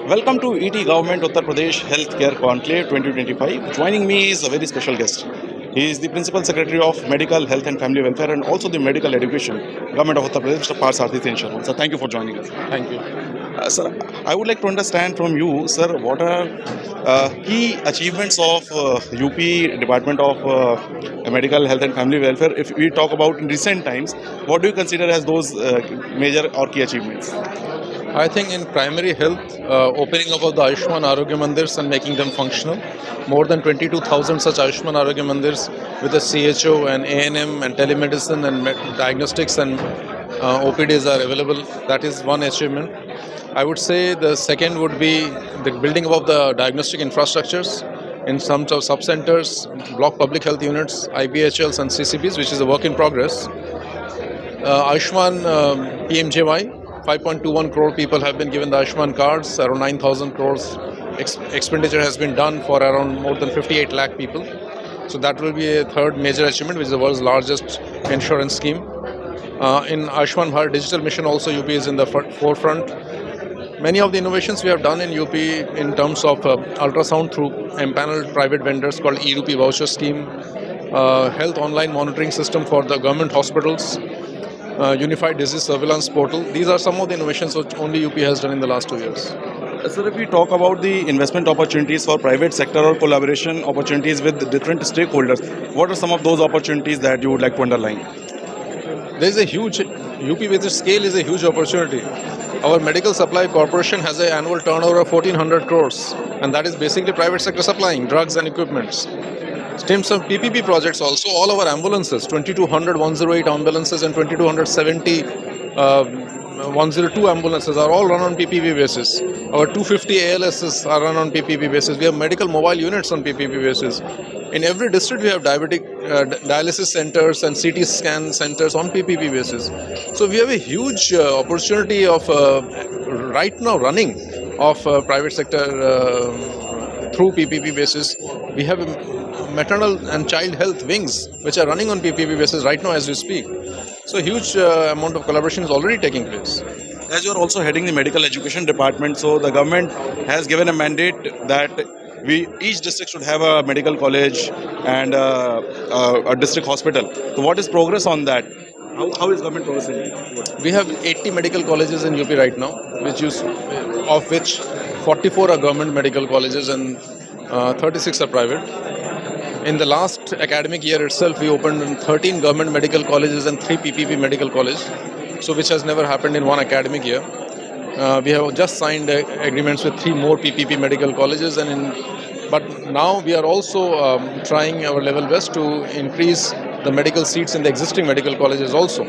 Welcome to ET Government Uttar Pradesh Healthcare Conclave 2025. Joining me is a very special guest. He is the Principal Secretary of Medical Health and Family Welfare and also the Medical Education, Government of Uttar Pradesh, Mr. Parth Sharma. Sir, thank you for joining us. Thank you. Sir, I would like to understand from you, sir, what are key achievements of UP Department of Medical Health and Family Welfare? If we talk about in recent times, what do you consider as those major or key achievements? I think in primary health, opening up of the Ayushman Arogya Mandirs and making them functional. More than 22,000 such Ayushman Arogya Mandirs with a CHO and A&M and telemedicine and diagnostics and OPDs are available. That is one achievement. I would say the second would be the building of the diagnostic infrastructures in some sub-centers, block public health units, IBHLs and CCBs, which is a work in progress. Ayushman PMJY, 5.21 crore people have been given the Ayushman cards. Around 9,000 crores expenditure has been done for around more than 58 lakh people. So that will be a third major achievement, which is the world's largest insurance scheme. In Ayushman Bharat Digital Mission also UP is in the forefront. Many of the innovations we have done in UP in terms of ultrasound through empaneled private vendors called e-Rupee voucher scheme, health online monitoring system for the government hospitals, unified disease surveillance portal. These are some of the innovations which only UP has done in the last 2 years. Sir, if we talk about the investment opportunities for private sector or collaboration opportunities with different stakeholders, what are some of those opportunities that you would like to underline? There is a huge, UP with its scale is a huge opportunity. Our Medical Supply Corporation has an annual turnover of 1400 crores and that is basically private sector supplying drugs and equipments. In terms of PPP projects also, all our ambulances, 2200 108 ambulances and 2270 102 ambulances are all run on PPP basis. Our 250 ALSs are run on PPP basis. We have medical mobile units on PPP basis. In every district we have dialysis centers and CT scan centers on PPP basis. So we have a huge opportunity of right now running of private sector through PPP basis. We have maternal and child health wings which are running on PPP basis right now as we speak. So huge amount of collaboration is already taking place. As you are also heading the medical education department, so the government has given a mandate that each district should have a medical college and a district hospital. So what is progress on that? How is government progressing? We have 80 medical colleges in UP right now, of which 44 are government medical colleges and 36 are private. In the last academic year itself, we opened 13 government medical colleges and 3 PPP medical colleges, so which has never happened in one academic year. We have just signed agreements with 3 more PPP medical colleges, but now we are also trying our level best to increase the medical seats in the existing medical colleges also.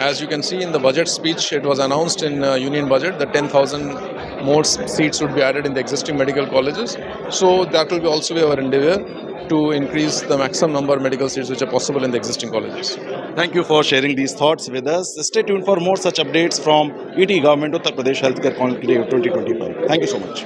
As you can see in the budget speech, it was announced in Union Budget that 10,000 more seats would be added in the existing medical colleges. So that will also be our endeavor to increase the maximum number of medical seats which are possible in the existing colleges. Thank you for sharing these thoughts with us. Stay tuned for more such updates from ET Government Uttar Pradesh Healthcare Conclave 2025. Thank you so much.